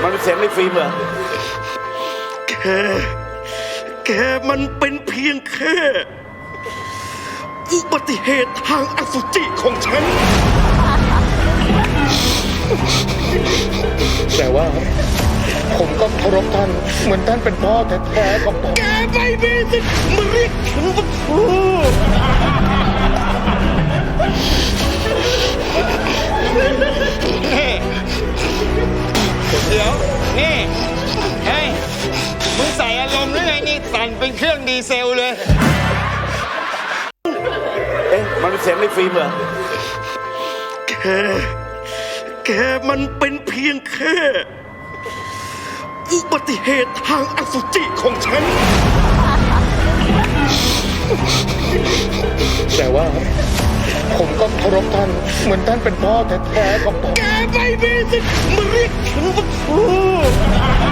มันเป็นเสียงในฟิล์มเหรอแกมันเป็นเพียงแค่อุบัติเหตุทางอสุจิของฉันแต่ว่าผมก็เคารพท่านเหมือนท่านเป็นพ่อแท้ๆของผมแกไม่มีสิทธิ์มาเรียกฉันว่าพ่อเดี๋ยวนี่เฮ้ยมึงใส่อารมณ์หรือไงนี่สั่นเป็นเครื่องดีเซลเลยมันเป็นเสียงในฟิล์มเหรอแกมันเป็นเพียงแค่อุบัติเหตุทางอสุจิของฉันแต่ว่าผมก็เคารพท่านเหมือนท่านเป็นพ่อแท้ๆของผมแกไม่มีสิทธิ์มาเรียกฉันว่าพ่อ